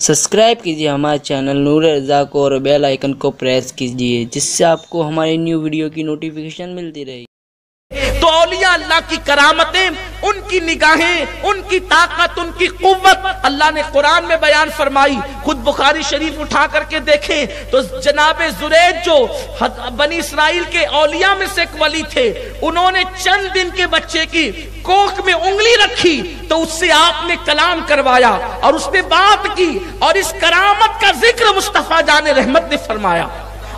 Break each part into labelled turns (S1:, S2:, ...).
S1: Subscribe कीजिए हमारे channel नूर रज़ा को और बेल आइकन को प्रेस कीजिए जिससे आपको हमारी न्यू वीडियो की नोटिफिकेशन मिलती रहे।
S2: तो औलिया अल्लाह की करामतें, उनकी निगाहें, उनकी ताकत, उनकी कुव्वत अल्लाह ने कुरान में बयान फरमाई। खुद बुखारी शरीफ उठा करके देखें तो जनाबे जुरैज जो बनी इसराइल के औलिया में से एक वली थे, उन्होंने चंद दिन के बच्चे की कोख में उंगली रखी तो उससे आपने कलाम करवाया और उसने बात की और इस करामत का जिक्र मुस्तफा जान रहमत ने फरमाया,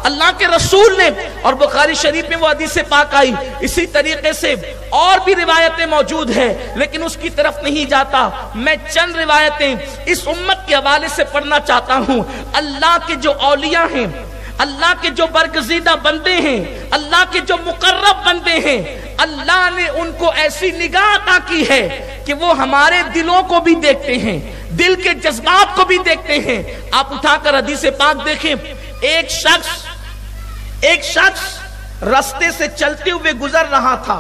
S2: अल्लाह के रसूल ने। और बुखारी शरीफ में वो हदीस पाक आई। इसी तरीके से और भी रिवायतें मौजूद हैं, लेकिन उसकी तरफ नहीं जाता। मैं चंद रिवायतें इस उम्मत के हवाले से पढ़ना चाहता हूं। अल्लाह के जो औलिया हैं, अल्लाह के जो बरगजीदा बंदे हैं, अल्लाह के जो मुकर्रब बंदे हैं, अल्लाह ने उनको ऐसी निगाह अता की है कि वो हमारे दिलों को भी देखते हैं, दिल के जज्बात को भी देखते हैं। आप उठाकर हदीस पाक देखें। एक शख्स रास्ते से चलते हुए गुजर रहा था।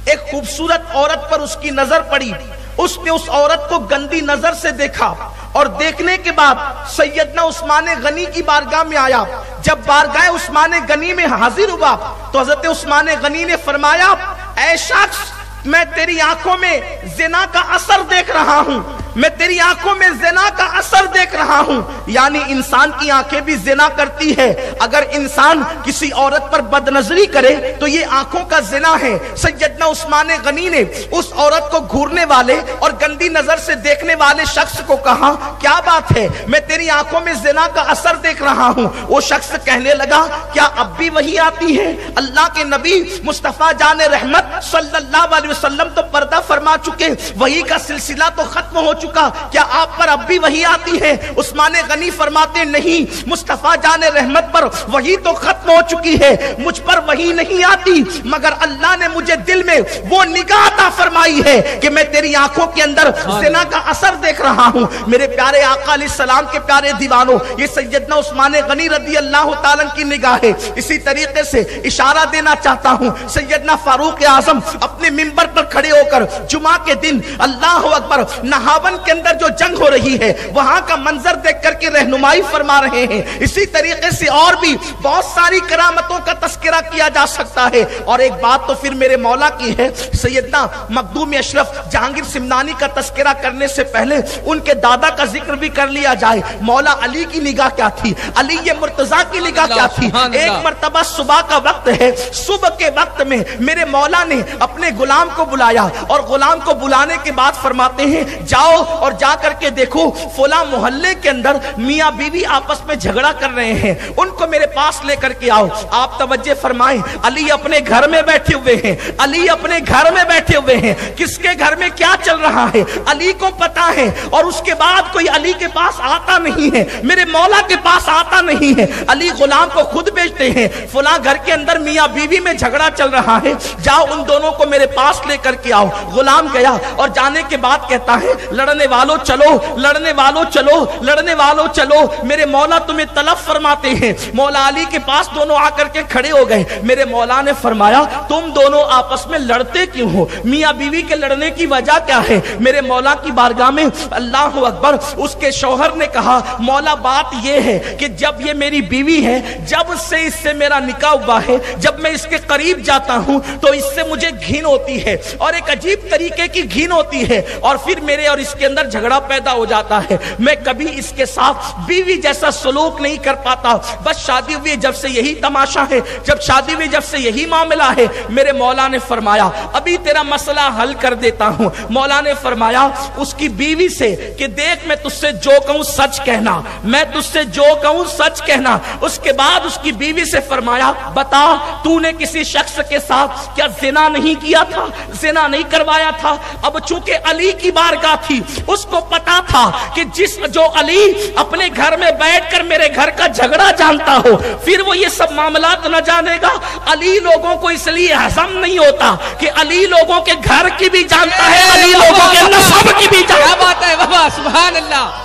S2: एक खूबसूरत औरत पर उसकी नजर पड़ी। उसने उस औरत को गंदी नजर से देखा और देखने के बाद सैयदना उस्मान गनी की बारगाह में आया। जब बारगाह उस्मान गनी में हाजिर हुआ तो हजरत उस्मान गनी ने फरमाया, ऐ शख्स, मैं तेरी आंखों में ज़िना का असर देख रहा हूं, मैं तेरी आंखों में ज़िना का असर देख रहा हूं। यानी इंसान की आंखें भी ज़िना करती है। अगर इंसान किसी औरत पर बदनजरी करे तो ये आंखों का ज़िना है। सैयदना उस्मान गनी ने उस औरत को घूरने वाले और गंदी नजर से देखने वाले शख्स को कहा, क्या बात है, मैं तेरी आंखों में ज़िना का असर देख रहा हूं। वो शख्स कहने लगा, क्या अब भी वही आती है? अल्लाह के नबी मुस्तफा जान रहमत सल्लल्लाहु अलैहि वसल्लम तो पर्दा फरमा चुके, वही का सिलसिला तो खत्म हो चुका, क्या आप पर अब भी वही आती है? उस्मान गनी फरमाते, नहीं, मुस्तफा जान रहमत पर वही तो खत्म हो चुकी है, मुझ पर वही नहीं आती, मगर अल्लाह ने मुझे दिल में वो निगाह अता फरमाई है कि मैं तेरी आंखों के अंदर ज़िना का असर देख रहा हूं। मेरे प्यारे आका अलैहिस्सलाम के प्यारे दीवानों, ये सैयदना उस्मान गनी रज़ी अल्लाह ताला की निगाह है। इसी तरीके से इशारा देना चाहता हूं, सैयदना फारूक आजम अपने मिंबर पर खड़े होकर जुमा के दिन अल्लाह अकबर नहावन के अंदर जो जंग हो रही है वहां का मंजर देख करके रहनुमाई फरमा रहे हैं। इसी तरीके से और भी बहुत सारी करामतों का तस्करा किया जा सकता है। और एक बात तो फिर मेरे मौला की है, सैयदना मखदूम अशरफ जहांगीर सिमनानी का तस्करा करने से पहले उनके दादा का जिक्र भी कर लिया जाए। मौला अली की निगाह क्या थी, अली ये मुर्तजा की निगाह क्या थी। एक मर्तबा सुबह का वक्त है, सुबह के वक्त में मेरे मौला ने अपने गुलाम को बुलाया और गुलाम को बुलाने के बाद फरमाते हैं, जाओ और जा करके देखो फला मोहल्ले के अंदर मियां बीवी आपस में झगड़ा कर रहे हैं, उनको मेरे पास लेकर के आओ। आप तवज्जो फरमाएं, अली अपने घर में बैठे हुए हैं, अली अपने घर में बैठे हुए हैं। किसके घर में क्या चल रहा है अली को पता है। और उसके बाद कोई अली के पास आता नहीं है, मेरे मौला के पास आता नहीं है। अली गुलाम को खुद भेजते हैं, फला घर के अंदर मियां बीवी में झगड़ा चल रहा है, जाओ उन दोनों को मेरे पास लेकर के आओ। गुलाम गया और जाने के बाद कहता है, लड़ने वालों चलो, लड़ने वालों चलो, लड़ने वालों चलो, मेरे मौला तुम्हें तलब फरमाते हैं। मौला अली के पास दोनों आकर के खड़े हो गए। मेरे मौला ने फरमाया, तुम दोनों आपस में लड़ते क्यों हो? मियां बीवी के लड़ने की वजह क्या है? मेरे मौला की बारगाह में अल्लाह अकबर, उसके शौहर ने कहा, मौला बात यह है कि जब ये मेरी बीवी है, जब से इससे मेरा निकाह हुआ है, जब मैं इसके करीब जाता हूं तो इससे मुझे घिन होती है और एक अजीब तरीके की घिन होती है और फिर मेरे और इसके अंदर झगड़ा पैदा हो जाता है। मैं कभी इसके साथ बीवी जैसा सलूक नहीं कर पाता। बस शादी हुई जब से यही तमाशा है, जब शादी हुई जब से यही मामला है। मेरे मौला ने फरमाया, अभी तेरा मसला हल कर देता हूं। मौला ने फरमाया उसकी बीवी से कि देख, मैं तुझसे जो कहूं सच कहना, मैं तुझसे जो कहूं सच कहना। उसके बाद उसकी बीवी से फरमाया, बता, तूने किसी शख्स के साथ क्या ज़िना नहीं किया था, ज़िना नहीं करवाया था? अब चूंकि अली की बारगाह थी, उसको पता था कि जो अली अपने घर में बैठकर मेरे घर का झगड़ा जानता हो, फिर वो ये सब मामलात न जानेगा। अली लोगों को इसलिए हजम नहीं होता कि अली लोगों के घर की भी जानता है, अली लोगों के नसब की भी जानता है।
S3: क्या बात है बाबा, सुभान अल्लाह।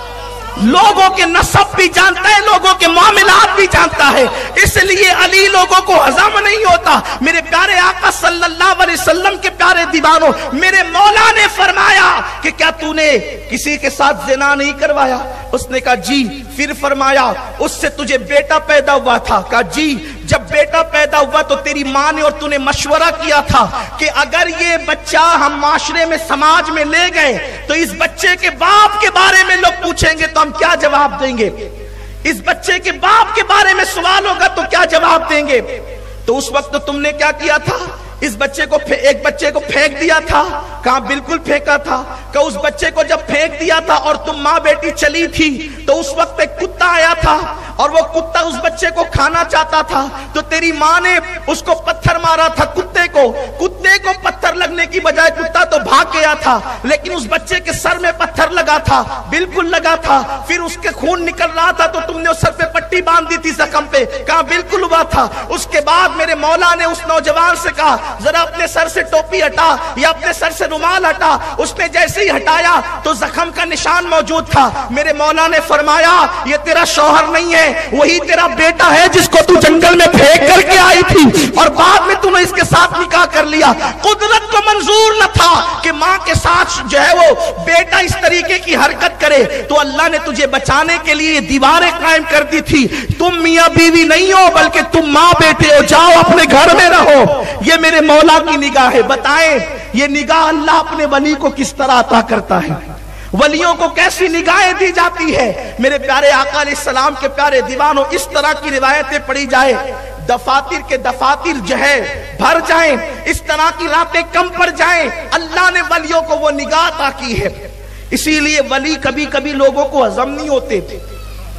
S2: लोगों के नसब भी जानता है, लोगों के मामलात भी जानता है, इसलिए अली लोगों को हजम नहीं होता। मेरे प्यारे आका सल्लल्लाहु अलैहि वसल्लम के प्यारे दीवानों, मेरे मौला ने फरमाया कि क्या तूने किसी के साथ ज़िना नहीं करवाया? اس نے کہا جی. پھر فرمایا اس سے تجھے بیٹا پیدا ہوا تھا؟ کہا جی. جب بیٹا پیدا ہوا تو تیری ماں نے اور تو نے مشورہ کیا تھا کہ اگر یہ بچہ ہم معاشرے میں سماج میں لے گئے تو اس بچے کے باپ کے بارے میں لوگ پوچھیں گے تو ہم کیا جواب دیں گے؟ اس بچے کے باپ کے بارے میں سوال ہوگا تو کیا جواب دیں گے؟ تو اس وقت تم نے کیا کیا تھا؟ اس بچے کو ایک بچے کو پھینک دیا تھا؟ کہاں بالکل پھینکا تھا. کہ اس بچے کو جب پھینک دیا تھا اور تم ماں بیٹی چلی تھی تو اس وقت ایک کتا آیا تھا اور وہ کتا اس بچے کو کھانا چاہتا تھا تو تیری ماں نے اس کو پتھر مارا تھا. کتے کو پتھر لگنے کی بجائے کتا تو بھاگ گیا تھا لیکن اس بچے کے سر میں پتھر لگا تھا، بالکل لگا تھا. پھر اس کے خون نکل رہا تھا تو تم نے اس سر پہ پٹی باندھ دی تھی زخم پہ. کہاں بالکل ہوا تھا. اس کے بعد میرے مولا نے اس نوجوان سے کہا ذرا اپنے سر سے ٹوپی ہٹا یا اپنے سر سے رومال ہٹا. اس نے جیسے ہی ہٹایا تو زخم کا نشان موجود تھا. میرے مولا نے فرمایا یہ تیرا شوہر نہیں ہے، وہی تیرا بیٹا ہے جس کو تو جنگل میں پھینک کر کے آئی تھی اور بعد میں تم نے اس کے ساتھ نکاح کر لیا. قدرت کو منظور نہ تھا کہ ماں کے ساتھ جو ہے وہ بیٹا اس طریقے کی حرکت کرے تو اللہ نے تجھے بچانے کے لیے دیواریں قائم کر دی تھی. تم میاں بیوی نہیں ہو بلکہ تم ماں بیٹے ہو، جاؤ اپنے گھر میں رہو. یہ میرے مولا کی نگاہ ہے. بتائیں یہ نگاہ اللہ اپنے ولی کو کس طرح عطا کرتا ہے؟ ولیوں کو کیسی نگاہیں دی جاتی ہے؟ میرے پیارے آقا علیہ السلام کے پیارے دیوانوں، اس طرح کی روایتیں پڑھی جائے دفاتر کے دفاتر جو ہے بھر جائیں، اس طرح کی راتیں کم پڑ جائیں. اللہ نے ولیوں کو وہ نگاہ عطا کی ہے. اسی لیے ولی کبھی کبھی لوگوں کو ہضم نہیں ہوتے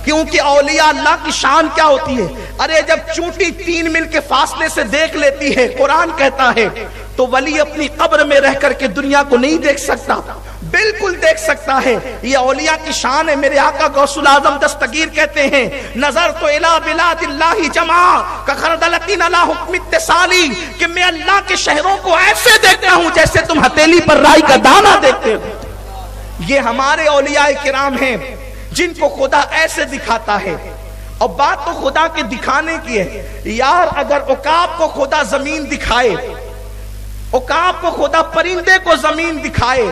S2: کیونکہ اولیاء اللہ کی شان کیا ہوتی ہے. ارے جب چونٹی 3 میل کے فاصلے سے دیکھ لیتی ہے، قرآن کہتا ہے، تو ولی اپنی قبر میں رہ کر کے دنیا کو نہیں دیکھ سکتا، بالکل دیکھ سکتا ہے. یہ اولیاء کی شان ہے. میرے آقا غوث الاعظم دستگیر کہتے ہیں نظر تو الہ بلاد اللہ جمع کخردلتین علی حکم اتصالی، کہ میں اللہ کے شہروں کو ایسے دیکھتا ہوں جیسے تم ہتھیلی پر رائی کا دانہ دیکھتے ہو. یہ ہمارے اولیاء کرام ہیں جن کو خدا ایسے دکھاتا ہے. اور بات تو خدا کے دکھانے کی ہے. یار اگر عقاب کو خدا زمین دکھائے، عقاب کو خدا پرندے کو زمین دکھائے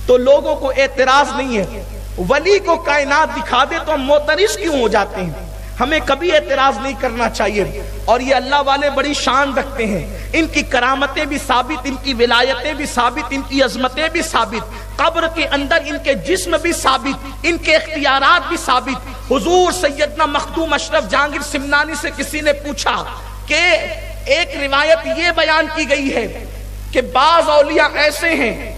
S2: تو لوگوں کو اعتراض نہیں ہے. ولی کو کائنات دکھا دے تو ہم معترض کیوں ہو جاتے ہیں؟ ہمیں کبھی اعتراض نہیں کرنا چاہیے. اور یہ اللہ والے بڑی شان رکھتے ہیں. ان کی کرامتیں بھی ثابت، ان کی ولایتیں بھی ثابت، ان کی عظمتیں بھی ثابت، قبر کے اندر ان کے جسم بھی ثابت، ان کے اختیارات بھی ثابت. حضور سیدنا مخدوم اشرف جہانگیر سمنانی سے کسی نے پوچھا کہ ایک روایت یہ بیان کی گئی ہے کہ بعض اولیاء ایسے ہیں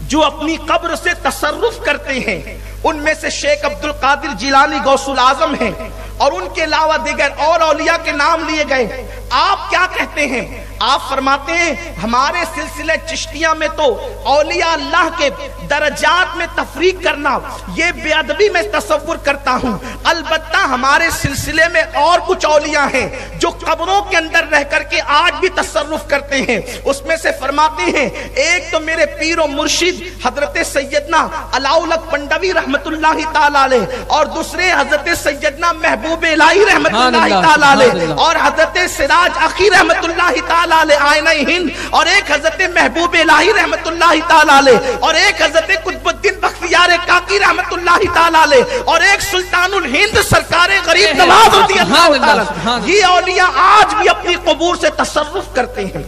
S2: جو اپنی قبر سے تصرف کرتے ہیں. ان میں سے شیخ عبد القادر جیلانی غوث الاعظم ہیں اور ان کے علاوہ دیگر اور اولیاء کے نام لیے گئے. آپ کیا کہتے ہیں؟ آپ فرماتے ہیں ہمارے سلسلے چشتیہ میں تو اولیاء اللہ کے درجات میں تفریق کرنا یہ بے ادبی میں تصور کرتا ہوں. البتہ ہمارے سلسلے میں اور کچھ اولیاء ہیں جو قبروں کے اندر رہ کر کے آج بھی تصرف کرتے ہیں. اس میں سے فرماتے ہیں ایک تو میرے پیر و مرشد حضرت سیدنا علاؤلک پنڈوی رحمت اللہ تعالیٰ علیہ، اور دوسرے حضرت سیدنا محبوب الہی رحمت اللہ تعالیٰ علیہ، اور حضرت سراج اخی رحمت اللہ تعالیٰ علیہ آئینہ ہند، اور ایک حضرت محبوب الہی رحمت اللہ تعالیٰ علیہ، اور ایک حضرت قطب الدین بختیار کاکی رحمت اللہ تعالیٰ علیہ، اور ایک سلطان الہند سرکار غریب نواز رضی اللہ تعالیٰ. یہ اولیاء آج بھی اپنی قبور سے تصرف کرتے ہیں.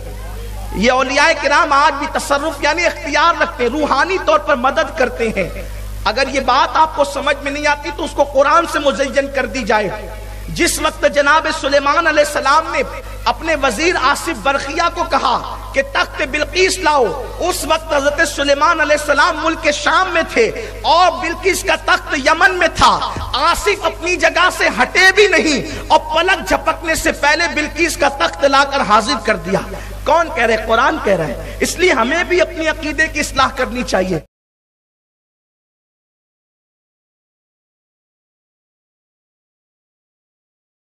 S2: یہ اولیاء کرام آج بھی تصرف یعنی اختیار رکھتے ہیں، روحانی طور پر مدد کرتے ہیں. اگر یہ بات آپ کو سمجھ میں نہیں آتی تو اس کو قرآن سے مزین کر دی جائے. جس وقت جناب سلیمان علیہ السلام نے اپنے وزیر آصف برقیہ کو کہا کہ تخت بلقیس لاؤ، اس وقت حضرت سلیمان علیہ السلام ملک شام میں تھے اور بلقیس کا تخت یمن میں تھا. آصف اپنی جگہ سے ہٹے بھی نہیں اور پلک جھپکنے سے پہلے بلقیس کا تخت لا کر حاضر کر دیا. کون کہہ رہے؟ قرآن کہہ رہا ہے. اس لیے ہمیں بھی اپنی عقیدے کی اصلاح کرنی چاہیے.